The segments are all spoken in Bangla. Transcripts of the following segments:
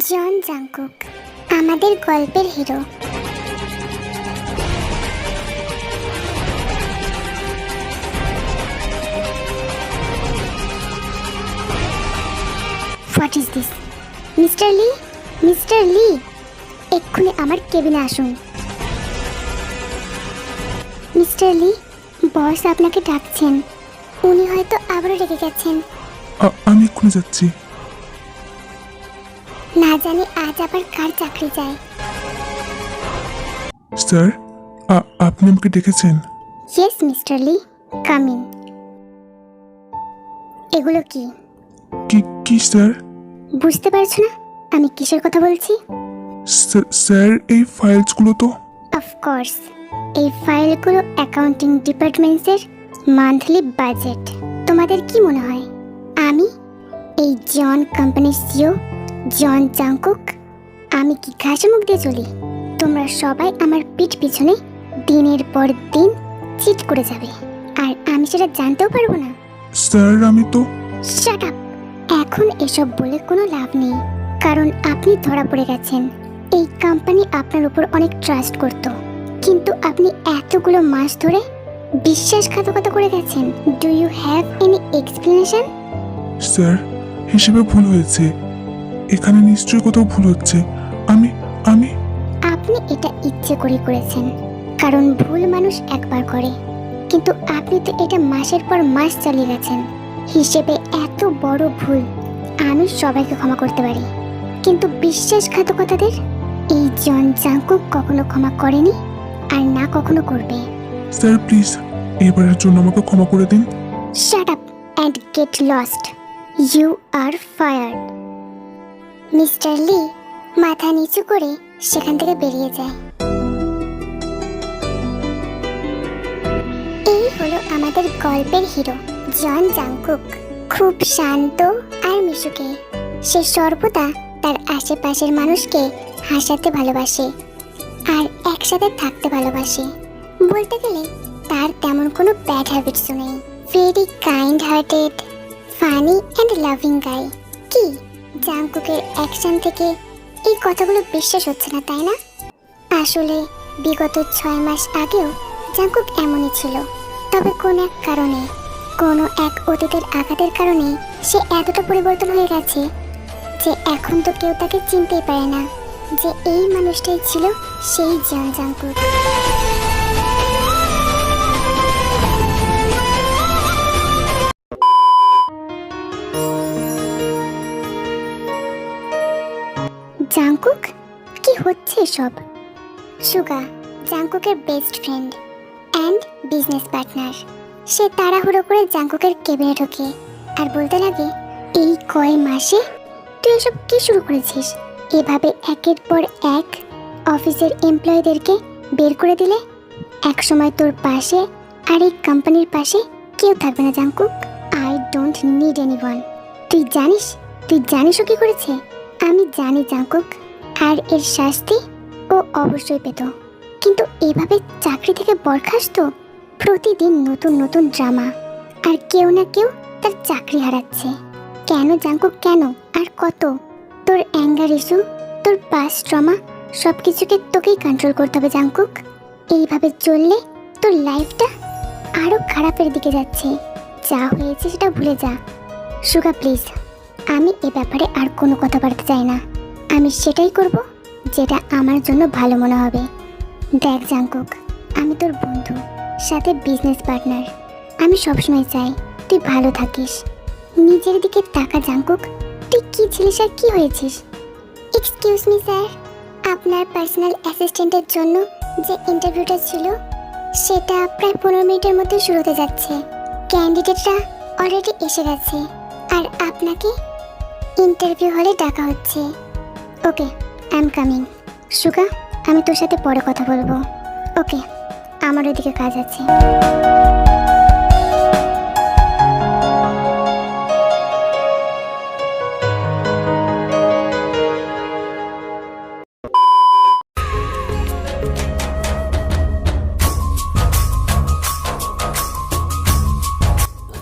জন জাংকুক আমাদের গল্পের hero. What is this? Mister Lee, mister Lee, এক্ষুনি আমার কেবিনে আসুন। মিস্টার লি, বস আপনাকে ডাকছেন। উনি হয়তো আবারও রেগে গেছেন। আমি এক্ষুনি যাচ্ছি। না জানি আজ আবার কার চাকরি যায়। স্যার, আপনি আমাকে ডেকেছেন? Yes mister Lee, come in. এগুলো কি? কি স্যার? বুঝতে পারছো না আমি কিসের কথা বলছি? স্যার, এই ফাইলসগুলো তো। অফকোর্স, এই ফাইলগুলো অ্যাকাউন্টিং ডিপার্টমেন্টসের মান্থলি বাজেট। তোমাদের কি মনে হয় আমি এই জন কোম্পানির সিও জন জাংকুক আমি কি ঘাসে মুখ দিয়ে চলি? তোমরা সবাই আমার পিঠ পিছনে দিনের পর দিন চিট করে যাবে, আর আমি সেটা জানতেও পারবো না। স্যার, আমি তো। Shut up! এখন এসব বলে কোনো লাভ নেই, কারণ আপনি ধরা পড়ে গেছেন। এই কোম্পানি আপনার উপর অনেক ট্রাস্ট করত, কিন্তু আপনি এতগুলো মাস ধরে বিশ্বাসঘাতকতা করে গেছেন। Do you have any explanation? Sir, হিসেবে ভুল হয়েছে। এখানে নিশ্চয়ই কোথাও ভুল হচ্ছে। আমি আপনি এটা ইচ্ছে করে করেছেন, কারণ ভুল মানুষ একবার করে, কিন্তু আপনি তো এটা মাসের পর মাস চালিয়ে গেছেন। হিসেবে এত বড় ভুল আমি সবাইকে ক্ষমা করতে পারি, কিন্তু বিশ্বাসঘাতকতাদের এই জন জাংকুক কখনো ক্ষমা করেনি, আর না কখনো করবে। স্যার, প্লিজ এবারের জন্য আমাকে ক্ষমা করে দিন। Shut up and get lost. You are fired. Mister Lee মাথা নিচু করে সেখান থেকে বেরিয়ে যায়। এই হলো আমাদের গল্পের হিরো জন জাংকুক। খুব শান্ত আর মিশুকে। সে সর্বদা তার আশেপাশের মানুষকে হাসাতে ভালোবাসে আর একসাথে থাকতে ভালোবাসে। বলতে গেলে তার তেমন কোনো ব্যাড হ্যাবিটসও নেই। Very kind hearted, funny and loving guy. কি জাংকুকের অ্যাকশন থেকে এই কথাগুলো বিশ্বাস হচ্ছে না, তাই না? আসলে বিগত 6 মাস আগেও জাংকুক এমনই ছিল, তবে কোনো এক কারণে, কোনো এক অতীতের আঘাতের কারণে সে এতটা পরিবর্তন হয়ে গেছে যে এখন তো কেউ তাকে চিনতেই পারে না যে এই মানুষটাই ছিল সেই জন জাংকুক। জাংকুক, কি হচ্ছে সব? সুগা জাংকুকের best friend and business partner. সে তাড়াহুড়ো করে জাংকুকের কেবিনে ঢোকে আর বলতে লাগে, এই কয় মাসে তুই এসব কি শুরু করেছিস? এভাবে একের পর এক অফিসের এমপ্লয়ীদেরকে বের করে দিলে এক সময় তোর পাশে আর এই কোম্পানির পাশে কেউ থাকবে না Jungkook. I don't need anyone. তুই জানিস ও কি করেছে? আমি জানি জাংকুক, আর এর শাস্তি ও অবশ্যই পেত, কিন্তু এভাবে চাকরি থেকে বরখাস্ত, প্রতিদিন নতুন নতুন ড্রামা, আর কেউ না কেউ তার চাকরি হারাচ্ছে। কেন জাংকুক, কেন? আর কত? তোর অ্যাঙ্গার ইস্যু, তোর পাস ট্রমা, সব কিছুকে তোকেই কন্ট্রোল করতে হবে জাংকুক। এইভাবে চললে তোর লাইফটা আরও খারাপের দিকে যাচ্ছে। যা হয়েছে সেটা ভুলে যা। সুগা প্লিজ, আমি এ ব্যাপারে আর কোনো কথা বলতে চাই না। আমি সেটাই করব যেটা আমার জন্য ভালো মনে হবে। দেখ জাংকুক, আমি তোর বন্ধু, সাথে বিজনেস পার্টনার। আমি সবসময় চাই তুই ভালো থাকিস। নিজের দিকে তাকা জাংকুক, তুই কি ছিলিস আর কি হয়েছিস? এক্সকিউজ মি স্যার, আপনার পার্সোনাল অ্যাসিস্ট্যান্টের জন্য যে ইন্টারভিউটা ছিল সেটা প্রায় 15 মিনিটের মধ্যে শুরু হতে যাচ্ছে। ক্যান্ডিডেটরা অলরেডি এসে গেছে, আর আপনাকে ইন্টারভিউ হলে ডাকা হচ্ছে। ওকে, আই এম কামিং। সুগা, আমি তোর সাথে পরে কথা বলবো। ওকে, আমার ওইদিকে কাজ আছে।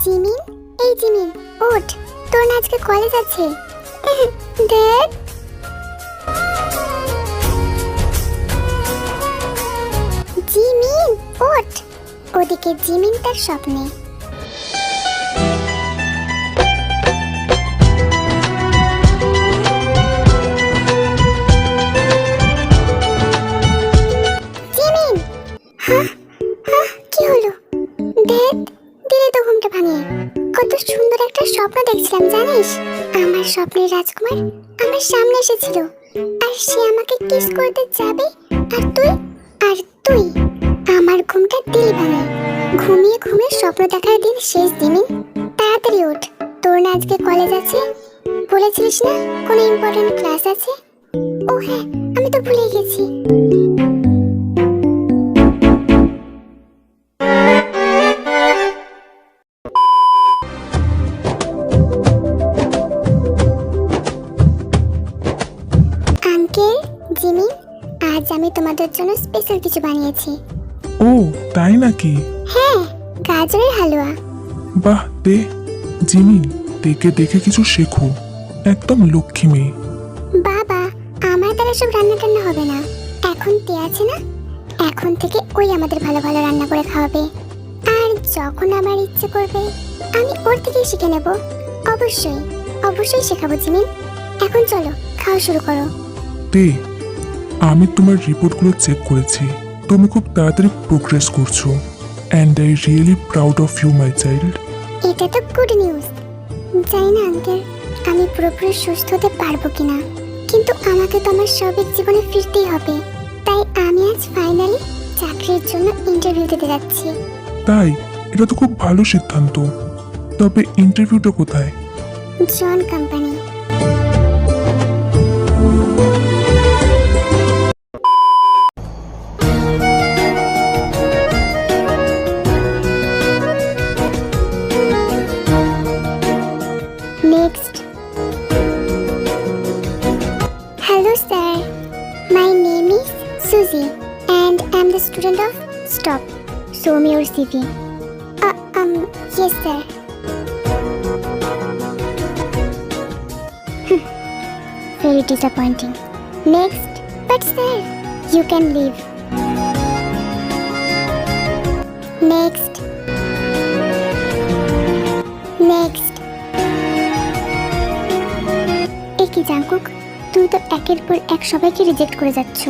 জিমিন, এই জিমিন, ওঠ, তোর না আজকে কলেজ আছে। ড্যাড, জিমিন ওঠ। ওদিকে জিমিন তার স্বপ্নে। জিমিন, হ্যাঁ হ্যাঁ, কি হলো? ড্যাড, দিলে তো ঘুমটা ভাঙিয়ে। কত সুন্দর একটা স্বপ্ন দেখছিলাম জানিস? আমার স্বপ্নের রাজকুমার আমার সামনে এসেছিল, আর সে আমাকে কিস করতে যাবে, আর তুই আমার ঘুমটা দিলি ভাঙে। ঘুমিয়ে ঘুমিয়ে স্বপ্ন দেখার দিন শেষ। জিমিন, তাড়াতাড়ি ওঠ। তোর না আজকে কলেজ আছে, বলেছিলিস না কোনো ইম্পর্টেন্ট ক্লাস আছে? ও হ্যাঁ, আমি তো ভুলে গেছি। আঙ্কেল, জিমিন, আজ আমি তোমাদের জন্য স্পেশাল কিছু বানিয়েছি। ও তাই নাকি? হ্যাঁ, গাজরের হালুয়া। বাহ, দে। জিমিন, দেখে দেখে কিছু শেখো। একদম লক্ষ্মী মেয়ে। বাবা, আমার দ্বারা সব রান্না টান্না হবে না। এখন তে আছে না, এখন থেকে ওই আমাদের ভালো ভালো রান্না করে খাওয়াবে। আর যখন আমার ইচ্ছে করবে আমি ওর থেকেই শিখে নেব। অবশ্যই অবশ্যই শেখাবো জিমিন। এখন চলো, খাওয়া শুরু করো। দে, আমি তোমার রিপোর্টগুলো চেক করেছি। তুমি খুব তাড়াতাড়ি প্রোগ্রেস করছো, and I really proud of you my child. এটা তো গুড নিউজ। জানি না আঙ্কেল আমি পুরোপুরি সুস্থ হতে পারবো কিনা, কিন্তু আমাকে তো আমার স্বাভাবিক জীবনে ফিরতেই হবে। তাই আমি আজ ফাইনালি চাকরির জন্য ইন্টারভিউ দিতে যাচ্ছি। তাই? এটা তো খুব ভালো সিদ্ধান্ত। তবে ইন্টারভিউটা কোথায়? জন company. Next. Hello sir, my name is Suzy and I'm the student of Stop. Show me your CV. Yes sir. Very disappointing. Next. But sir, you can leave. Next. Next. কি জাঙ্কুক, তুমি তো একের পর এক সবাইকে রিজেক্ট করে যাচ্ছ,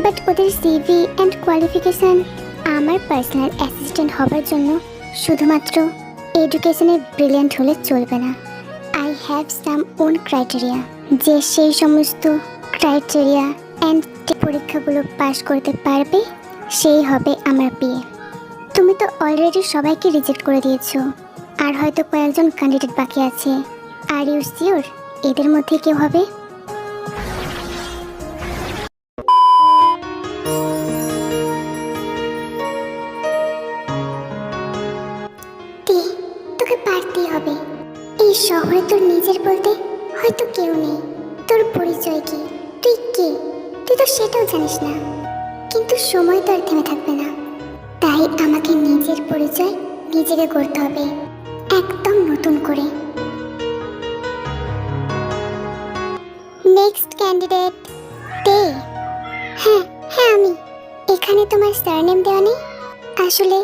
বাট ওদের সিভি অ্যান্ড কোয়ালিফিকেশন আমার পার্সোনাল অ্যাসিস্ট্যান্ট হবার জন্য শুধুমাত্র এডুকেশনে ব্রিলিয়ান্ট হলে চলবে না। I have some own criteria, যে সেই সমস্ত ক্রাইটেরিয়া অ্যান্ড পরীক্ষাগুলো পাশ করতে পারবে সেই হবে আমার বিয়ে। তুমি তো অলরেডি সবাইকে রিজেক্ট করে দিয়েছো, আর হয়তো কয়েকজন ক্যান্ডিডেট বাকি আছে। আর ইউ শিওর এদের মধ্যে কেউ হবে? তোকে পারতেই হবে। এই শহরে তোর নিজের বলতে হয়তো কেউ নেই। তোর পরিচয় কি, তুই কে, তুই তো সেটাও জানিস না। কিন্তু সময় তো আর থেমে থাকবে না, তাই আমাকে নিজের পরিচয় নিজেকে করতে হবে, একদম নতুন করে। নেক্সট ক্যান্ডিডেট তে। হ্যাঁ হ্যাঁ, আমি। এখানে তোমার সারনেম দেওয়া নেই? আসলে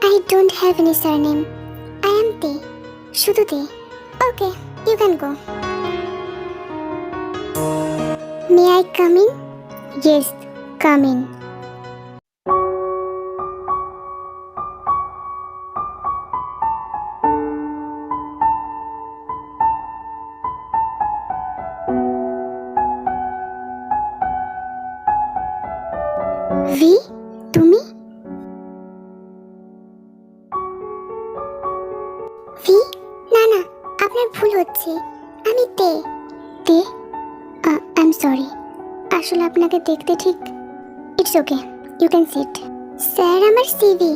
I don't have any surname, I am Tae, শুধু Tae. Okay, you can go. May I come in? Yes, come in. V, তুমি? ভি, না না, আপনার ভুল হচ্ছে, আমি তে। তে? আই এম সরি, আসলে আপনাকে দেখতে ঠিক। It's okay, you can sit. Sir, আমার CV.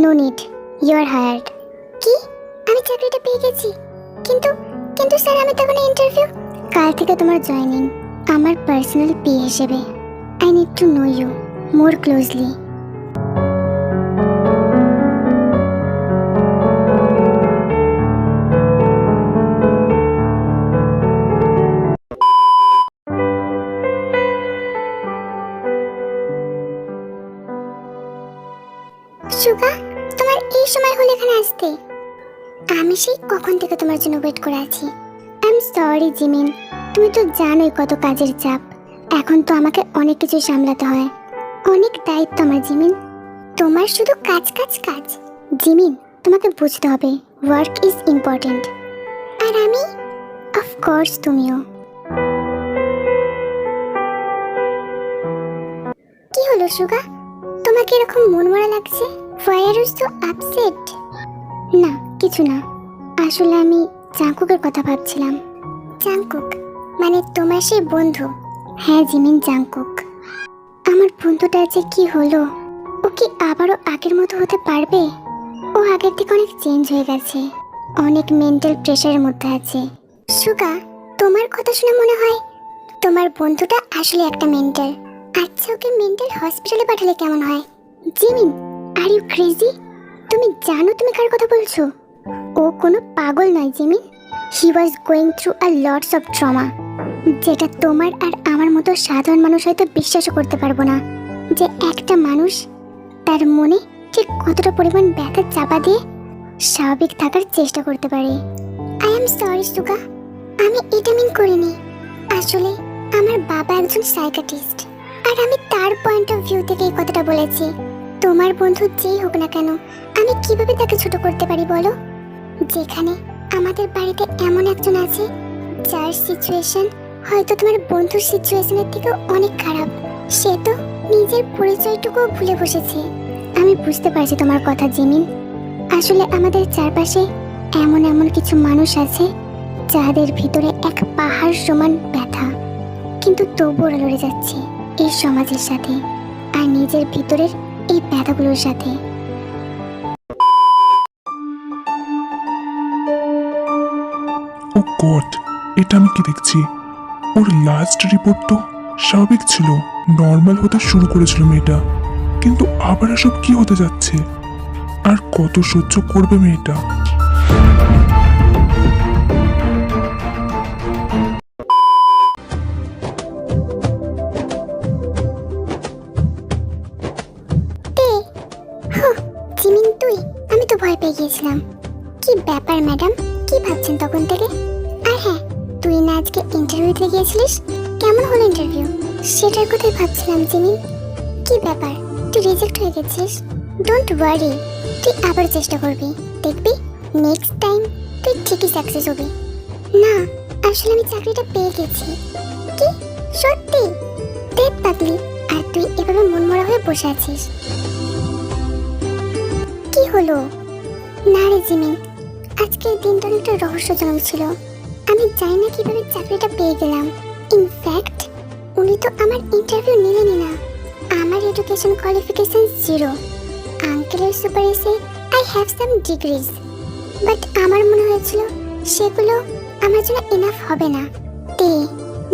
No need, you are hired. কি? আমি চাকরিটা পেয়ে গেছি? কিন্তু কিন্তু স্যার, আমি তো কোনো ইন্টারভিউ। কাল থেকে তোমার জয়েনিং আমার পার্সোনাল পি হিসেবে। I need to know you more closely. সেই কখন থেকে তোমার জন্য ওয়েট করে আছি। আই এম সরি জিমিন, তুমি তো জানোই কত কাজের চাপ। এখন তো আমাকে অনেক কিছু সামলাতে হয়, অনেক দায়িত্ব আমার জিমিন। তোমার শুধু কাজ কাজ কাজ। জিমিন, তোমাকে বুঝতে হবে ওয়ার্ক ইজ ইম্পর্টেন্ট। আর আমি, অফকোর্স তুমিও। কি হলো সুগা, তোমাকে এরকম মনমরা লাগছে? Why are you so upset? না কিছু না, আসলে আমি জাংকুকের কথা ভাবছিলাম। জাংকুক মানে তোমার সেই বন্ধু? হ্যাঁ জিমিন, জাংকুক। আমার বন্ধুটা যে কি হলো, ও কি আবারও আগের মতো হতে পারবে? ও আগের থেকে অনেক চেঞ্জ হয়ে গেছে, অনেক মেন্টাল প্রেশারের মধ্যে আছে। সুগা, তোমার কথা শুনে মনে হয় তোমার বন্ধুটা আসলে একটা মেন্টাল। আচ্ছা, ওকে মেন্টাল হসপিটালে পাঠালে কেমন হয়? Jimin, are you crazy? তুমি জানো তুমি কার কথা বলছো? ও কোনো পাগল নয় Jimin. He was going through a lots of trauma, যেটা তোমার আর আমার মতো সাধারণ মানুষ হয়তো বিশ্বাসও করতে পারবো না, যে একটা মানুষ তার মনে ঠিক কতটা পরিমাণ ব্যথা চাপা দিয়ে স্বাভাবিক থাকার চেষ্টা করতে পারে। আই এম সরি সুগা, আমি এটা মিন করিনি। আসলে আমার বাবা একজন সাইকিয়াট্রিস্ট, আর আমি তার পয়েন্ট অফ ভিউ থেকে এই কথাটা বলেছি। তোমার বন্ধু যেই হোক না কেন, আমি কিভাবে তাকে ছোট করতে পারি বলো? যেখানে আমাদের বাড়িতে এমন একজন আছে যার সিচুয়েশন হয়তো তোমার বন্ধুর সিচুয়েশনের থেকেও অনেক খারাপ। সে তো নিজের পরিচয়টুকু ভুলে বসেছে। আমি বুঝতে পারছি তোমার কথা জিমিন। আসলে আমাদের চারপাশে এমন এমন কিছু মানুষ আছে যাদের ভিতরে এক পাহাড় সমান ব্যথা, কিন্তু তবুও লড়ে যাচ্ছে এই সমাজের সাথে আর নিজের ভিতরের এই ব্যথাগুলোর সাথে। ও গড, এটা আমি কি দেখছি? ওর লাস্ট রিপোর্ট তো স্বাভাবিক ছিল, নর্মাল হতে শুরু করেছিল মেয়েটা, কিন্তু আবার এসব কি হতে যাচ্ছে? আর কত সহ্য করবে মেয়েটা? জিমিন তুই, আমি তো ভয় পেয়ে গিয়েছিলাম। কি ব্যাপার ম্যাডাম, কি ভাবছেন তখন থেকে? আর হ্যাঁ, তুই না আজকে ইন্টারভিউতে গিয়েছিলিস, কেমন হলো ইন্টারভিউ সেটার কথাই ভাবছিলাম জিমিন। কি ব্যাপার, তুই রিজেক্ট হয়ে গেছিস? ডোন্ট ওয়ারি, তুই আবার চেষ্টা করবি, দেখবি নেক্সট টাইম তুই ঠিকই সাকসেস হবি। না, আসলে আমি চাকরিটা পেয়ে গেছি। কি সত্যি? দেখ পাগলি, আর তুই এভাবে মনমরা হয়ে বসে আছিস, কি হলো? না রে জিমিন, আজকের দিনটা অনেকটা রহস্যজনক ছিল। আমি জানি না কিভাবে চাকরিটা পেয়ে গেলাম। ইনফ্যাক্ট উনি তো আমার ইন্টারভিউ নিলেনই না। আমার এডুকেশন কোয়ালিফিকেশন 0। আঙ্কেলের সুপারিশে I have some degrees, but আমার মনে হয়েছিল সেগুলো আমার জন্য এনাফ হবে না। তে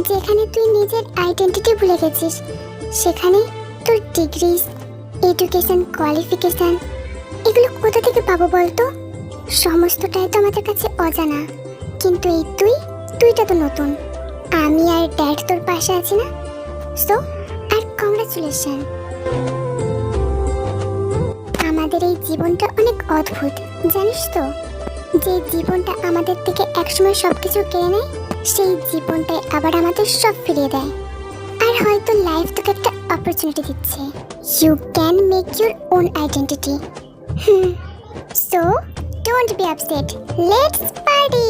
যেখানে তুই নিজের আইডেন্টিটি ভুলে গেছিস, সেখানে তোর ডিগ্রিজ, এডুকেশন কোয়ালিফিকেশন এগুলো কোথা থেকে পাবো বলতো? সমস্তটাই তো আমাদের কাছে অজানা, কিন্তু এই তুইটা তো নতুন। আমি আর ড্যাড তোর পাশে আছি না? সো আর কংগ্রাচুলেশন। আমাদের এই জীবনটা অনেক অদ্ভুত, জানিস তো? যে জীবনটা আমাদের থেকে একসময় সবকিছু কেড়ে নেয়, সেই জীবনটাই আবার আমাদের সব ফিরিয়ে দেয়। আর হয়তো লাইফ তোকে একটা অপরচুনিটি দিচ্ছে। You can make your own identity. So, don't be upset. Let's party!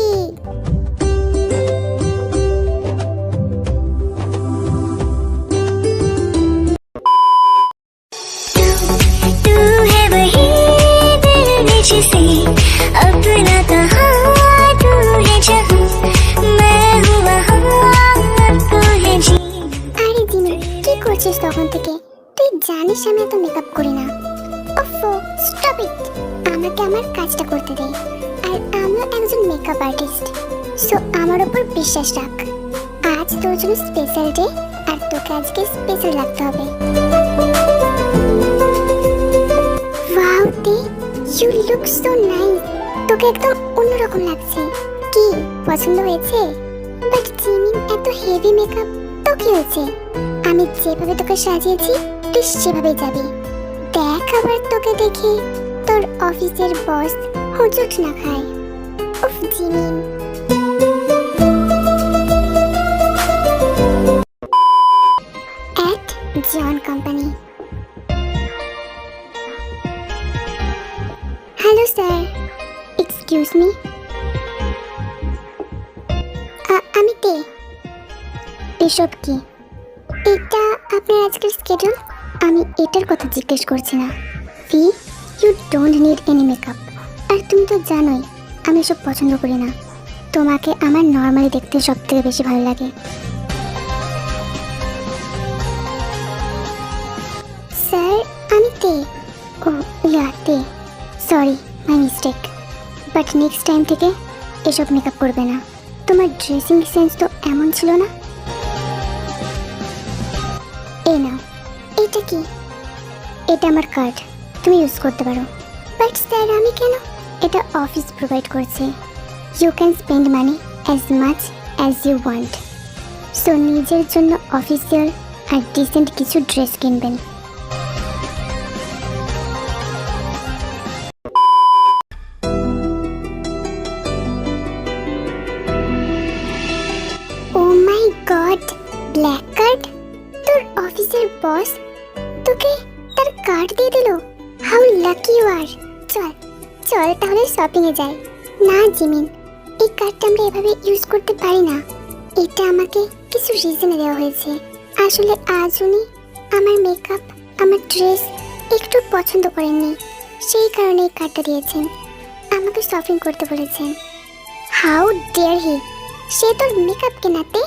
तू है वही दिल में जिसे अपना कहा, तू है जहाँ मैं हूँ वहाँ, तू है जी। আরে জিমি, কি করছিস তখন থেকে? তুই জানিস আমি এত মেকআপ করি না। ওফো, স্টপ ইট। আমাকে আমার কাজটা করতে দে। আর আমিও একজন মেকআপ আর্টিস্ট, সো আমার উপর বিশ্বাস রাখ। আজ তোর জন্য স্পেশাল ডে, আর তোকে আজকে স্পেশাল লাগতে হবে। ওয়াও তে, ইউ লুক সো নাইস। তোকে একদম অন্যরকম লাগছে। কি পছন্দ হয়েছে? বাট জিমিন, এত হেভি মেকআপ তো কি হয়েছে? আমি যেভাবে তোকে সাজিয়েছি তুই সেভাবেই যাবি। দেখ আবার তোকে দেখে তোর অফিসের বস হুজুট না খায়। Jimin. At John Company. Hello sir. Excuse me. আমি তে। এসব কি? এটা আপনার আজকের স্কেডিউল? আমি এটার কথা জিজ্ঞেস করছি না। ফি, you don't need any makeup. আর তুমি তো জানোই আমি এসব পছন্দ করি না। তোমাকে আমার নর্মালি দেখতে সব থেকে বেশি ভালো লাগে। স্যার আমি তে। ও ইয়া তে, sorry my mistake. But next time থেকে এসব মেকআপ করবে না। তোমার ড্রেসিং সেন্স তো এমন ছিল না। এই নাও। এটা কি? এটা আমার কার্ড, তুমি ইউজ করতে পারো। বাট স্যার আমি কেন? এটা অফিস প্রোভাইড করছে। You can spend money as much as you want. So নিজের জন্য অফিসিয়াল আর ডিসেন্ট কিছু ড্রেস কিনবেন। Oh my God, black card! তোর অফিসের বস তোকে তার কার্ড দিয়ে দিল। How lucky you are. চল চল তাহলে শপিং এ যাই। না জিমিন, এই কার্ডটা আমরা এভাবে ইউজ করতে পারি না। এটা আমাকে কিছু রিজনে দেওয়া হয়েছে। আসলে আজ উনি আমার মেকআপ, আমার ড্রেস একটু পছন্দ করেননি, সেই কারণে এই কার্ডটা দিয়েছেন। আমাকে শপিং করতে বলেছেন। How dare he! সে তোর মেকআপ কেনাতে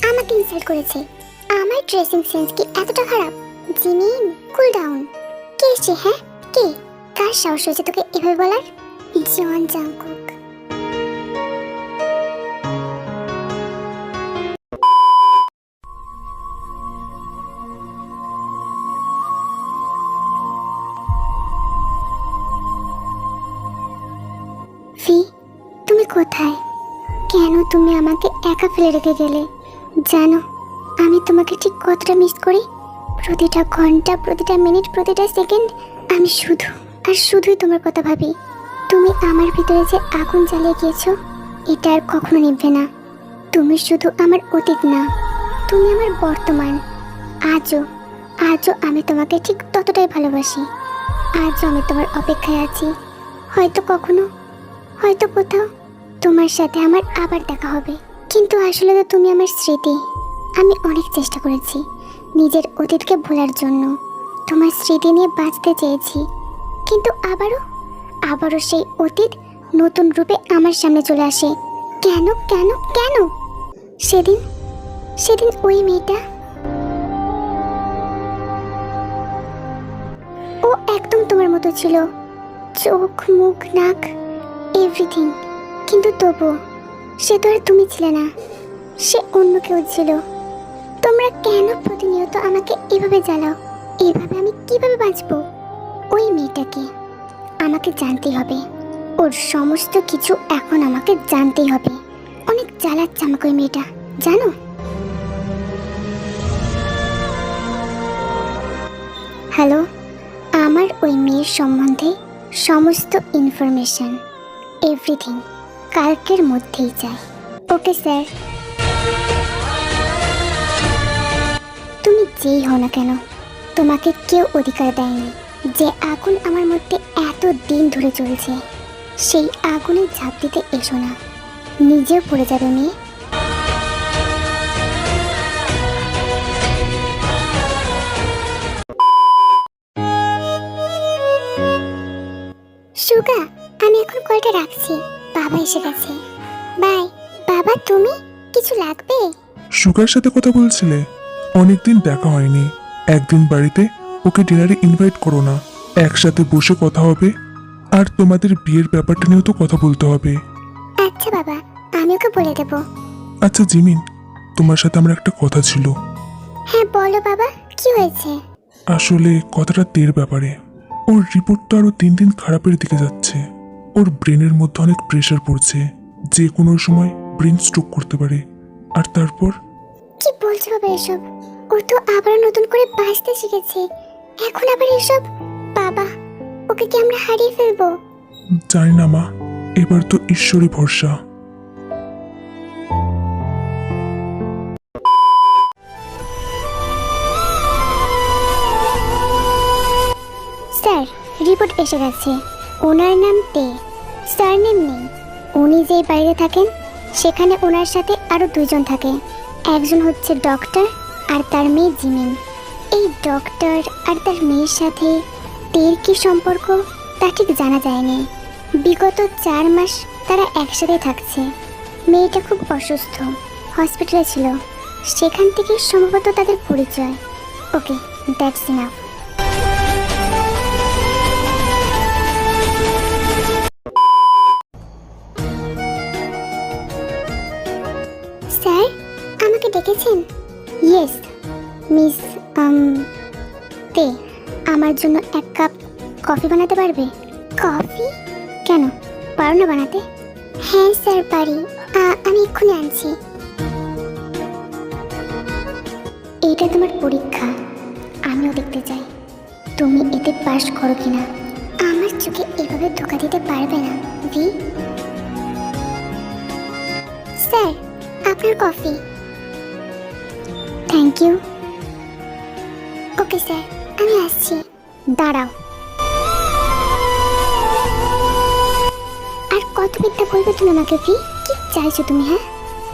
আমাকে ইনসাল্ট করেছে। আমার ড্রেসিং সেন্স কি এতটা খারাপ? Jimin cool down. কে সে? হ্যাঁ কে? কার সাহস হয়েছে তোকে এভাবে বলার? জন জাংকুক। ফি, তুমি কোথায়? কেন তুমি আমাকে একা ফেলে রেখে গেলে? জানো আমি তোমাকে ঠিক কতটা মিস করি। প্রতিটা ঘন্টা, প্রতিটা মিনিট, প্রতিটা সেকেন্ড আমি শুধু আর শুধুই তোমার কথা ভাবি। তুমি আমার ভিতরে যে আগুন জ্বালিয়ে গিয়েছো, এটা আর কখনো নিভবে না। তুমি শুধু আমার অতীত না, তুমি আমার বর্তমান। আজও আজও আমি তোমাকে ঠিক ততটাই ভালোবাসি। আজও আমি তোমার অপেক্ষায় আছি। হয়তো কখনো, হয়তো কোথাও তোমার সাথে আমার আবার দেখা হবে। কিন্তু আসলে তো তুমি আমার স্মৃতি। আমি অনেক চেষ্টা করেছি নিজের অতীতকে ভোলার জন্য, তোমার স্মৃতি নিয়ে বাঁচতে চেয়েছি। কিন্তু আবারও সেই অতীত নতুন রূপে আমার সামনে চলে আসে। কেন কেন কেন? সেদিন ওই মেয়েটা, ও একদম তোমার মতো ছিল, চোখ, মুখ, নাক, এভরিথিং। কিন্তু তবুও সে তো আর তুমি ছিলে না, সে অন্য কেউ ছিল। তোমরা কেন প্রতিনিয়ত আমাকে এভাবে জ্বালাও? এভাবে আমি কিভাবে বাঁচবো? ওই মেয়েটাকে আমাকে জানতেই হবে। ওর সমস্ত কিছু এখন আমাকে জানতেই হবে। অনেক জ্বালাচ্ছে আমাকে ওই মেয়েটা, জানো? হ্যালো, আমার ওই মেয়ের সম্বন্ধে সমস্ত ইনফরমেশন, এভরিথিং কালকের মধ্যেই চাই। Okay sir. তুমি যেই হও না কেন, তোমাকে কেউ অধিকার দেয়নি। যে আগুন আমার মধ্যে এত দিন ধরে চলছে, সেই আগুনে ঝাঁপ দিতে এসো না, নিজেও পড়ে যাবে মেয়ে। সুগা, আমি এখন কলটা রাখছি, বাবা এসে গেছে। বাই। বাবা তুমি কিছু লাগবে? সুগার সাথে কথা বলছিলে? অনেকদিন দেখা হয়নি। একদিন বাড়িতে ওকে ডিনারে ইনভাইট করো না, একসাথে বসে কথা হবে। আর তোমাদের বিয়ের ব্যাপারটা নিয়েও তো কথা বলতে হবে। আচ্ছা বাবা, আমি ওকে বলে দেব। আচ্ছা জিমিন, তোমার সাথে আমার একটা কথা ছিল। হ্যাঁ বলো বাবা, কি হয়েছে? আসলে কথাটা তের ব্যাপারে। ওর রিপোর্ট তো আরো দিন দিন খারাপের দিকে যাচ্ছে। ওর ব্রেনের মধ্যে অনেক প্রেশার পড়ছে, যে কোনো সময় ব্রেন স্ট্রোক করতে পারে। আর তারপর কি বলছো বাবা এসব? ও তো আবার নতুন করে বাঁচতে শিখেছে, এখন আবার এসব? বাবা, ওকে কি আমরা হারিয়ে ফেলবো? জানি না মা, এবার তো ঈশ্বরই ভরসা। রিপোর্ট এসে গেছে। ওনার নাম তে, সারনেম নেই। উনি যেই বাড়িতে থাকেন সেখানে ওনার সাথে আরও দুজন থাকে। একজন হচ্ছে ডক্টর আর তার মেয়ে জিমিন। এই ডক্টর আর তার মেয়ের সাথে তের কি সম্পর্ক তা ঠিক জানা যায়নি। বিগত 4 মাস তারা একসাথে থাকছে। মেয়েটা খুব অসুস্থ, হসপিটালে ছিল, সেখান থেকে সম্ভবত তাদের পরিচয়। ওকে, দ্যাটস ইনাফ। স্যার, আমাকে ডেকেছেন? ইয়েস মিস তে, আমার জন্য 1 কাপ কফি বানাতে পারবে? কফি? কেন, পারো না বানাতে? হ্যাঁ স্যার পারি, আমি এক্ষুনি আনছি। এটা তোমার পরীক্ষা, আমিও দেখতে চাই তুমি এতে পাস করো কিনা। আমার চোখে এভাবে ধোকা দিতে পারবে না ভি। স্যার, আপনার coffee. Thank you. Okay sir, আমি আসছি। দাঁড়াও, আর কত মিথ্যা বলবে তুমি আমাকে ভি? কি চাইছো তুমি? হ্যাঁ,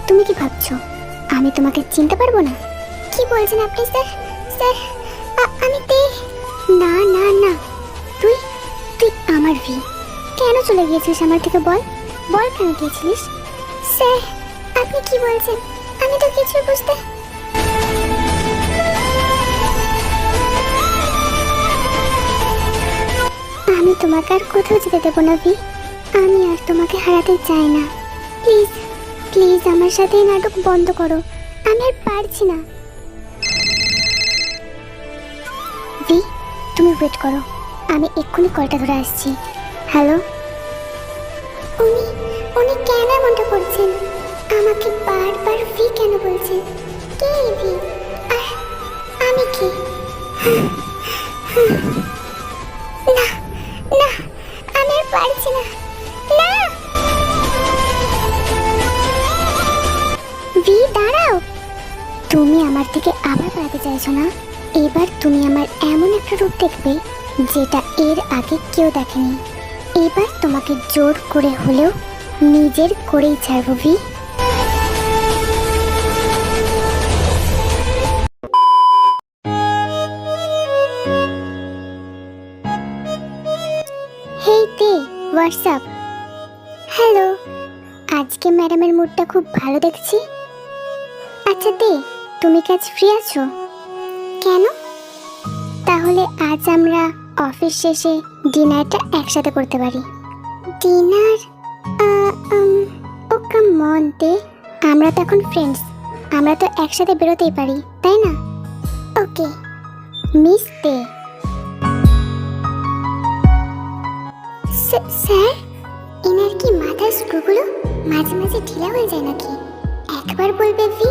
তুমি কি ভাবছো আমি তোমাকে চিনতে পারবো না? কি বলছেন আপনি স্যার? স্যার, আমি তে। না না না, তুই তুই আমার ভি। কেন চলে গিয়েছিস আমার থেকে? বল বল, কেন গিয়েছিলিস? স্যার, আপনি কি বলছেন? আমি তো কিছু বুঝতে। আমি তোমাকে আর কোথাও যেতে দেবো না ভি। আমি আর তোমাকে হারাতে চাই না। প্লিজ প্লিজ আমার সাথে এই নাটক বন্ধ করো, আমি আর পারছি না। ভি, তুমি ওয়েট করো, আমি এক্ষুনি কলটা ধরে আসছি। হ্যালো? উনি উনি কেন এমনটা করছেন? আমাকে বারবার ভি কেন বলছেন? কে এই ভি? আর আমি কে? না না, আমি আর পারছি না। না ভি, দাঁড়াও। তুমি আমার থেকে আবার পালাতে চাইছো না? এবার তুমি আমার এমন একটা রূপ দেখবে যেটা এর আগে কেউ দেখেনি। এবার তোমাকে জোর করে হলেও নিজের করেই ছাড়বো ভি। হেই তে, হোয়াটসঅ্যাপ? হ্যালো, আজকে ম্যাডামের মুডটা খুব ভালো দেখছি। আচ্ছা তে, তুমি কি আজ ফ্রি আছো? কেন? তাহলে আজ আমরা অফিস শেষে ডিনারটা একসাথে করতে পারি। ডিনার? ও কাম অন তে, আমরা তো এখন ফ্রেন্ডস, আমরা তো একসাথে বেরোতেই পারি, তাই না? ওকে মিস তে। স্যার, এনার কি মাথার স্ক্রুগুলো মাঝে মাঝে ঢিলা হয়ে যায় নাকি? একবার বলবে ভি,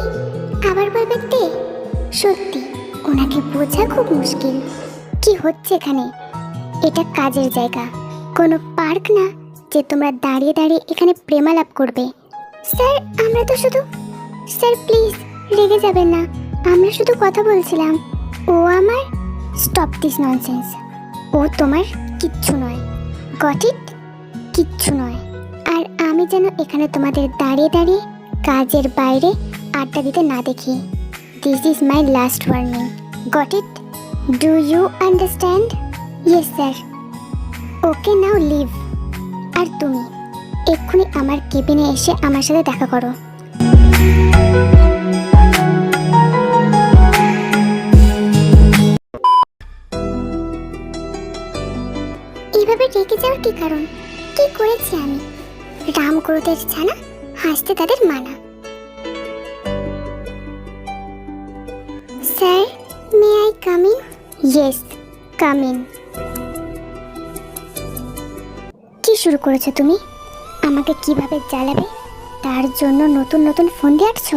আবার বলবে তে। সত্যি ওনাকে বোঝা খুব মুশকিল। কি হচ্ছে এখানে? এটা কাজের জায়গা, কোনো পার্ক না যে তোমরা দাঁড়িয়ে দাঁড়িয়ে এখানে প্রেমালাপ করবে। স্যার, আমরা তো শুধু। স্যার প্লিজ রেগে যাবেন না, আমরা শুধু কথা বলছিলাম। ও আমার। Stop this nonsense. ও তোমার কিচ্ছু নয়, গট ইট? কিচ্ছু নয়। আর আমি যেন এখানে তোমাদের দাঁড়িয়ে দাঁড়িয়ে কাজের বাইরে আড্ডা দিতে না দেখি। This is my last warning, got it? Do you understand? Yes sir. Okay, now leave. আর তুমি এক্ষুনি আমার কেবিনে এসে আমার সাথে দেখা করো। এভাবে রেগে যাওয়ার কি কারণ? কি করেছি আমি? রামগুরুদের ছানা, হাসতে তাদের মানা। Sir, may I come in? Yes, come in. কি শুরু করেছো তুমি? আমাকে কিভাবে জ্বালাবে তার জন্য নতুন নতুন ফোন দিয়ে আসছো?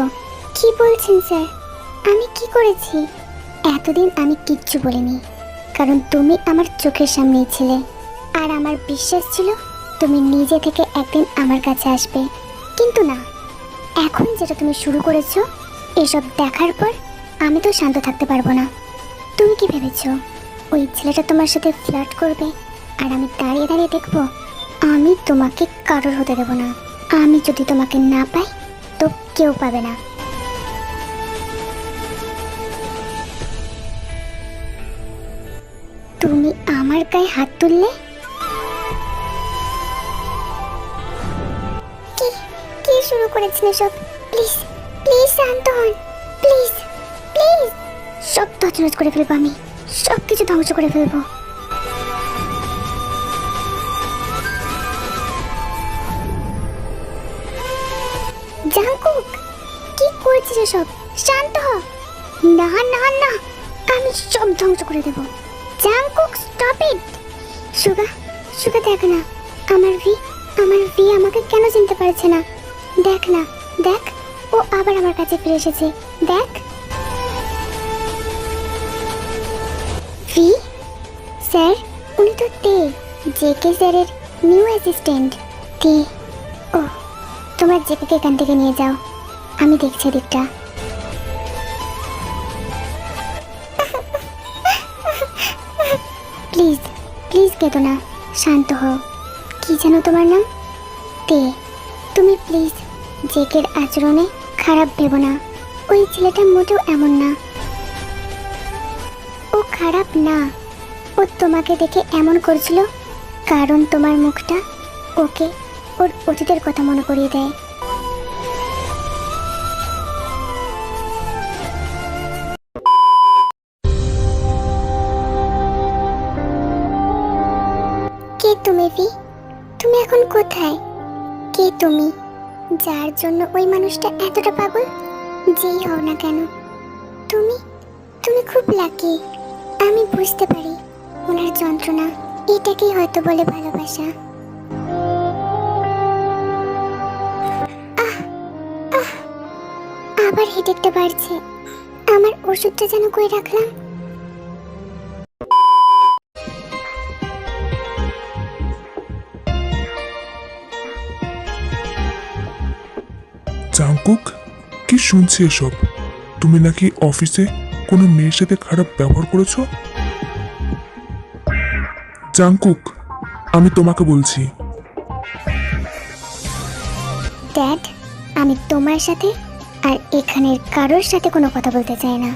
কি বলছেন স্যার? আমি কি করেছি? এতদিন আমি কিচ্ছু বলিনি, কারণ তুমি আমার চোখের সামনেই ছিলে। আর আমার বিশ্বাস ছিল তুমি নিজে থেকে একদিন আমার কাছে আসবে। কিন্তু না, এখন যেটা তুমি শুরু করেছো, এসব দেখার পর আমি তো শান্ত থাকতে পারবো না। তুমি কি ভেবেছো ওই ছেলেটা তোমার সাথে ফ্লার্ট করবে আর আমি দাঁড়িয়ে দাঁড়িয়ে দেখবো? আমি তোমাকে কারোর হতে দেব না। আমি যদি তোমাকে না পাই তো কেউ পাবে না। তুমি আমার গায়ে হাত তুললে? কি কি শুরু করেছেন সব? প্লিজ প্লিজ শান্ত হন, প্লিজ প্লিজ। সব তছনছ করে ফেলবো, আমি সব কিছু ধ্বংস করে ফেলবো। জাঙ্কুক, কি করছিস এসব? শান্ত হ। না না না, আমি সব ধ্বংস করে দেব। Jungkook, stop it. সুগা, সুগা দেখ না, আমার ভি আমাকে কেন চিনতে পারছে না? দেখ না, দেখ, ও আবার আমার কাছে ফিরে এসেছে। দেখ। ভি স্যার, উনি তো তে, জেকে স্যারের নিউ অ্যাসিস্ট্যান্ট। তে, ও তোমরা জেকেকে এখান থেকে নিয়ে যাও, আমি দেখছি দিকটা। প্লিজ প্লিজ কেঁদো না, শান্ত হও। কি যেন তোমার নাম? তে। তুমি প্লিজ জেকের আচরণে খারাপ ভেবো না। ওই ছেলেটা মোটেও এমন না, ও খারাপ না। ও তোমাকে দেখে এমন করছিল কারণ তোমার মুখটা ওকে ওর অতীতের কথা মনে করিয়ে দেয়। কে তুমি ভি? তুমি এখন কোথায়? কে তুমি, যার জন্য ওই মানুষটা এতটা পাগল? যেই হও না কেন, তুমি তুমি খুব লাকি। আমি বুঝতে পারি ওনার যন্ত্রণা, এটাকেই হয়তো বলে ভালোবাসা। আহ আহ, আবার হেডেকটা বাড়ছে। আমার ওষুধটা যেন কই রাখলাম? জাঙ্কুক, কি শুনছি এসব? তুমি নাকি অফিসে কোনো মেয়ের সাথে খারাপ ব্যবহার করেছো? জাঙ্কুক, আমি তোমাকে বলছি। ড্যাড, আমি তোমার সাথে আর এখানের কারোর সাথে কোনো কথা বলতে চাই না।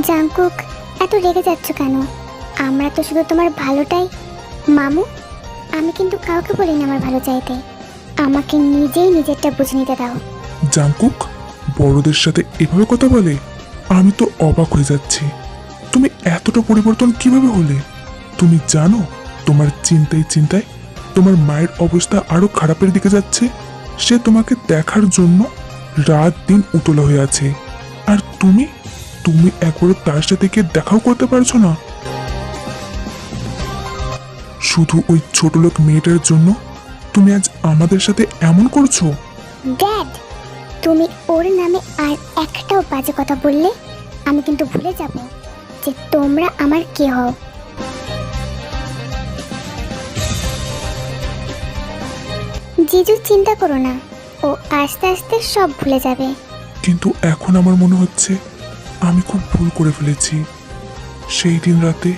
জাঙ্কুক, এত রেগে যাচ্ছ কেন? আমরা তো শুধু তোমার ভালোটাই। মামু, আমি কিন্তু কাউকে বলিনি আমার ভালো চাইতে। আমাকে নিজেই নিজেরটা বুঝে নিতে দাও। জাঙ্কুক বড়দের সাথে এভাবে কথা বলে? আমি তো অবাক হয়ে যাচ্ছি। তুমি এতটা পরিবর্তন কিভাবে হলে? তুমি জানো তোমার চিন্তায় চিন্তায় তোমার মায়ের অবস্থা আরো খারাপের দিকে যাচ্ছে। সে তোমাকে দেখার জন্য রাত দিন উতলা হয়ে আছে, আর তুমি তুমি একবারও তার সাথে গিয়ে দেখাও করতে পারছো না। শুধু ওই ছোট লোক মেয়েটার জন্য তুমি আজ আমাদের সাথে এমন করছো? ড্যাড, তুমি ওর নামে আর একটাও বাজে কথা বললে আমি কিন্তু ভুলে যাব যে তোমরা আমার কে হও। জিজু, চিন্তা করো না, ও আস্তে আস্তে সব ভুলে যাবে। কিন্তু এখন আমার মনে হচ্ছে আমি খুব ভুল করে ফেলেছি। সেই দিন রাতে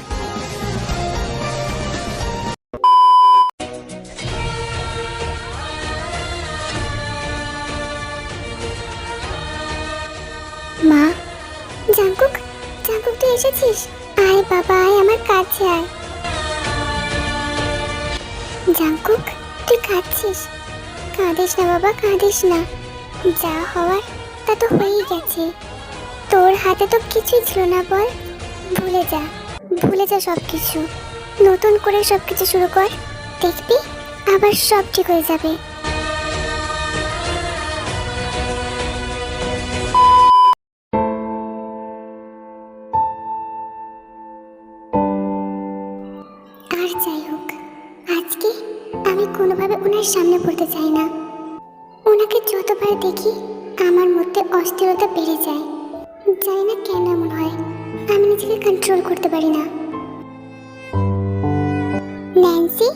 মা, জাঙ্কুক, জাঙ্কুক তুই এসেছিস? আয় বাবা আয়, আমার কাছে আয়। জাঙ্কুক, তুই কাঁদছিস? কাঁদিস না বাবা, কাঁদিস না। যা হওয়ার তা তো হয়েই গেছে। তোর হাতে তো কিছুই ছিল না, বল। ভুলে যা, ভুলে যা সব কিছু। নতুন করে সব কিছু শুরু কর, দেখবি আবার সব ঠিক হয়ে যাবে। আর যাই হোক, আজকে আমি কোনোভাবে ওনার সামনে পড়তে চাই না। ওনাকে যতবার দেখি আমার মধ্যে অস্থিরতা বেড়ে যায়। জানি না কেন এমন হয়, আমি নিজেকে কন্ট্রোল করতে পারি না। ন্যান্সি,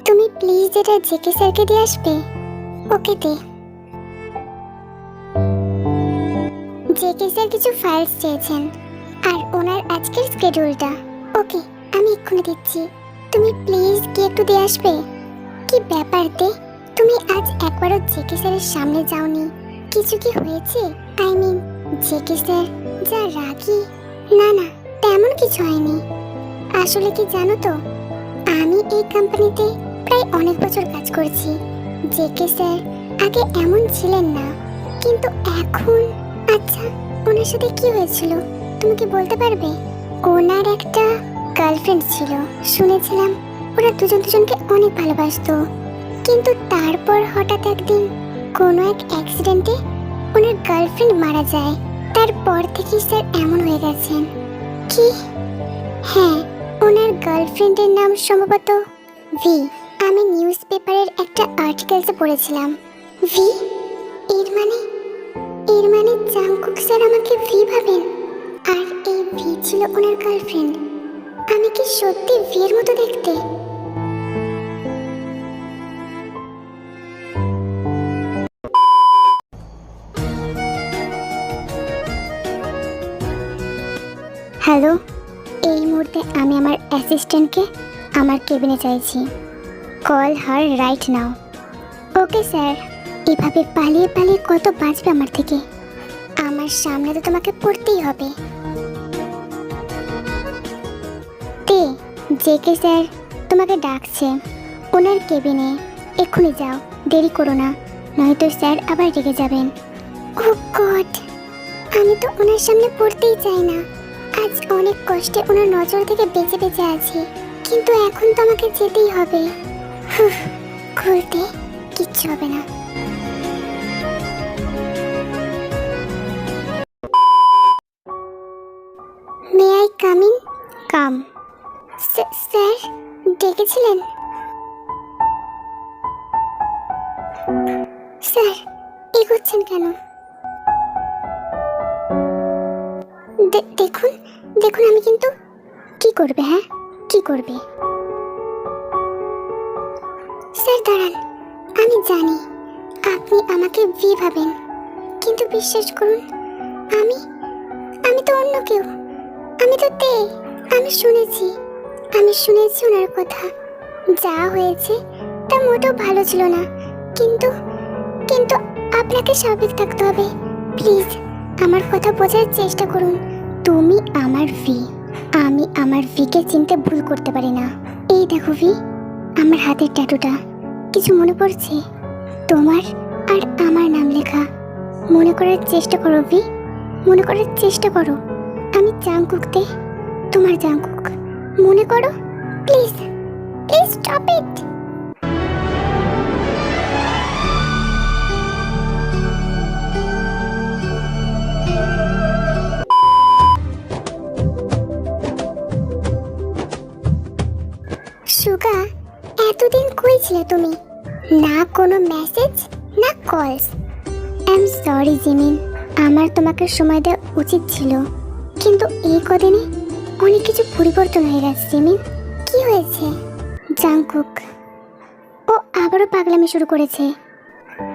তুমি প্লিজ এটা জেকে স্যারকে দিয়ে আসবে। ওকে দে। জেকে স্যার কিছু ফাইলস চেয়েছেন আর ওনার আজকের স্কেডিউলটা। ওকে আমি এক্ষুনি দিচ্ছি। তুমি প্লিজ কি একটু দিয়ে আসবে? কি ব্যাপার দে, তুমি আজ একবারও জেকে স্যারের সামনে যাওনি? কিছু কি হয়েছে? আই মিন জেকে স্যার যা রাগী। না না, তেমন কিছু হয়নি। আসলে কি জানো তো, আমি এই কোম্পানিতে প্রায় অনেক বছর কাজ করছি। জেকে স্যার আগে এমন ছিলেন না, কিন্তু এখন। আচ্ছা, ওনার সাথে কি হয়েছিল তুমি কি বলতে পারবে? ওনার একটা গার্লফ্রেন্ড ছিল, শুনেছিলাম ওরা দুজন দুজনকে অনেক ভালোবাসতো। কিন্তু তারপর হঠাৎ একদিন কোনো এক অ্যাক্সিডেন্টে ওনার গার্লফ্রেন্ড মারা যায়। তারপর থেকেই স্যার এমন হয়ে গেছেন। কি? হ্যাঁ, ওনার গার্লফ্রেন্ডের নাম সম্ভবত ভি। আমি নিউজ পেপারের একটা আর্টিকেলসে পড়েছিলাম। ভি? এর মানে জাংকুক স্যার আমাকে ভি ভাবেন, আর এই ভি ছিল ওনার গার্লফ্রেন্ড। আমি কি সত্যি ভির মতো দেখতে? হ্যালো, এই মুহূর্তে আমি আমার অ্যাসিস্ট্যান্টকে আমার কেবিনে চাইছি। Call her right now. Okay sir. এভাবে পালিয়ে পালিয়ে কত বাঁচবে আমার থেকে? আমার সামনে তো তোমাকে পড়তেই হবে। তে জেকে স্যার তোমাকে ডাকছে ওনার কেবিনে। এক্ষুনি যাও, দেরি করো না, নয়তো স্যার আবার রেগে যাবেন। ও গড, আমি তো ওনার সামনে পড়তেই চাই না। আজ অনেক কষ্টে ওনার নজর থেকে বেঁচে বেঁচে আছি, কিন্তু এখন তো আমাকে যেতেই হবে। খুলতে কিচ্ছু হবে না। May I come in? Come. Sir ডেকেছিলেন? স্যার এগোচ্ছেন কেন? দেখুন দেখুন, আমি কিন্তু। কি করবে? হ্যাঁ কি করবে? স্যার দাঁড়ান, আমি জানি আপনি আমাকে ভি ভাবেন, কিন্তু বিশ্বাস করুন, আমি তো অন্য কেউ। আমি তো তে। আমি শুনেছি ওনার কথা। যা হয়েছে তা মোটেও ভালো ছিল না, কিন্তু আপনাকে স্বাভাবিক থাকতে হবে। প্লিজ আমার কথা বোঝার চেষ্টা করুন। তুমি আমার ভি, আমি আমার ভিকে চিনতে ভুল করতে পারি না। এই দেখো ভি, আমার হাতের ট্যাটুটা। কিছু মনে পড়ছে? তোমার আর আমার নাম লেখা। মনে করার চেষ্টা করো ভি, মনে করার চেষ্টা করো। আমি জাংকুক তে, তোমার জাংকুক। মনে করো প্লিজ, প্লিজ স্টপ ইট। সুগা, এতদিন কই ছিলে তুমি? না কোনো মেসেজ, না কলস। আই এম সরি জিমিন, আমার তোমাকে সময় দেওয়া উচিত ছিল, কিন্তু এই কদিনে অনেক কিছু পরিবর্তন হয়ে গেছে জিমিন। কি হয়েছে? জাংকুক ও আবারও পাগলামি শুরু করেছে।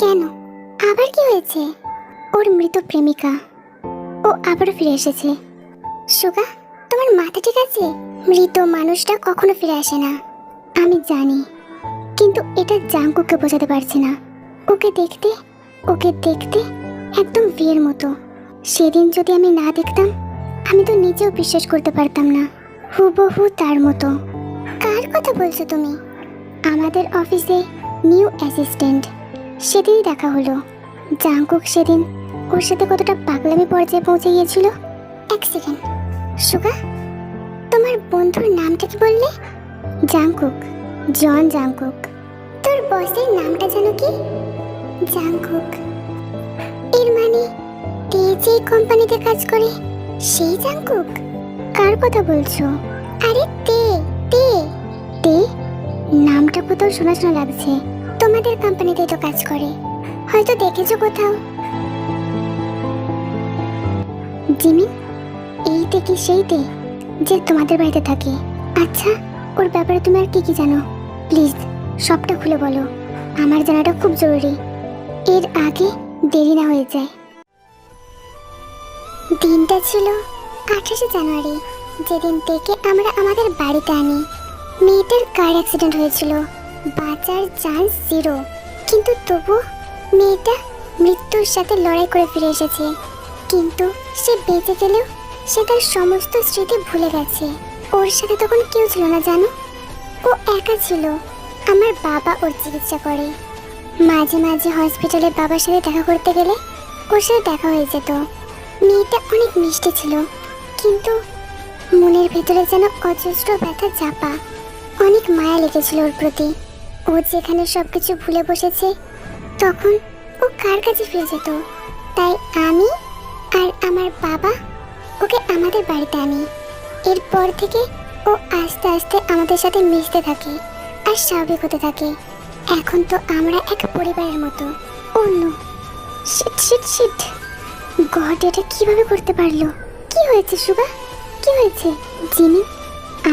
কেন? আবার কি হয়েছে? ওর মৃত প্রেমিকা, ও আবারও ফিরে এসেছে। সুগা, তোমার মাথা ঠিক আছে? মৃত মানুষটা কখনো ফিরে আসে না, আমি জানি, কিন্তু এটা জাংকুককে বোঝাতে পারছি না। ওকে দেখতে একদম বিয়ের মতো। সেদিন যদি আমি না দেখতাম, আমি তো নিজেও বিশ্বাস করতে পারতাম না। হুবহু তার মতো। কার কথা বলছো তুমি? আমাদের অফিসে নিউ অ্যাসিস্ট্যান্ট। সেদিনই দেখা হলো। জাংকুক সেদিন ওর সাথে কতটা পাগলামি পর্যায়ে পৌঁছে গিয়েছিল। এক সেকেন্ড সুগা, তোমার বন্ধুর নামটা কি বললে? জাংকুক, জন জাংকুক। তোর বসের নামটা জানো কি? জাংকুক। এর মানে তে যে কোম্পানিতে কাজ করে সেই জাংকুক? কার কথা বলছো? আরে তে তে তে, নামটা কোথাও শোনা শোনা লাগছে। তোমাদের কোম্পানিতে তো কাজ করে, হয়তো দেখেছো কোথাও। জিমিন, এই তে কি সেই তে যে তোমাদের বাড়িতে থাকে? আচ্ছা, ওর ব্যাপারে তুমি আর কি জানো? প্লিজ সবটা খুলে বলো, আমার জানাটা খুব জরুরি, এর আগে দেরি না হয়ে যায়। দিনটা ছিল 28শে জানুয়ারি যেদিন থেকে আমরা আমাদের বাড়িতে আনি। মেয়েটার কার অ্যাক্সিডেন্ট হয়েছিল, বাঁচার চান্স 0, কিন্তু তবু মেয়েটা মৃত্যুর সাথে লড়াই করে ফিরে এসেছে। কিন্তু সে বেঁচে গেলেও সে তার সমস্ত স্মৃতি ভুলে গেছে। ওর সাথে তখন কেউ ছিল না জানো, ও একা ছিল। আমার বাবা ওর চিকিৎসা করে। মাঝে মাঝে হসপিটালে বাবার সাথে দেখা করতে গেলে ওর সাথে দেখা হয়ে যেত। মেয়েটা অনেক মিষ্টি ছিল, কিন্তু মনের ভেতরে যেন অজস্র ব্যথা চাপা। অনেক মায়া লেগেছিল ওর প্রতি। ও যেখানে সবকিছু ভুলে বসেছে, তখন ও কার কাছে ফিরে যেত। তাই আমি আর আমার বাবা ওকে আমাদের বাড়িতে আনি। এরপর থেকে ও আস্তে আস্তে আমাদের সাথে মিশতে থাকে আর স্বাভাবিক হতে থাকে। এখন তো আমরা এক পরিবারের মতো। অন্য শিট শিট শিট, গড, এটা কিভাবে করতে পারলো? কি হয়েছে সুগা, কি হয়েছে? জিনি,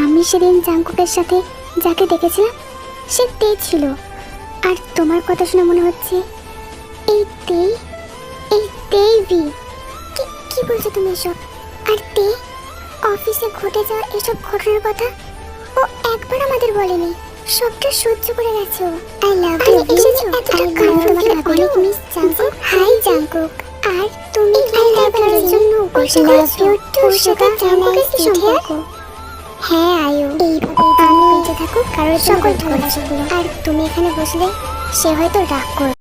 আমি সেদিন জাঙ্কুকের সাথে যাকে দেখেছিলাম সে তে ছিল। আর তোমার কথা শুনে মনে হচ্ছে এই তেই কি বলছো তুমি এসব? আর তে অফিসে ঘটে যাওয়া এসব ঘটনার কথা ও একবার আমাদের বলেনি, সবটা সহ্য করে গেছে ও। I love you. এসেছো এতটা কারণ তোমাকে অনেক মিস জাঙ্কুক। হাই জাঙ্কুক, আর তুমি কি লাভারের জন্য বসে আছো? ওর সাথে জাঙ্কুকের কি সম্পর্ক? হ্যাঁ আয়ু, এইভাবেই তুমি বেঁচে থাকো কারোর সকল ভালোবাসাগুলো। আর তুমি এখানে বসলে সে হয়তো রাগ করবে।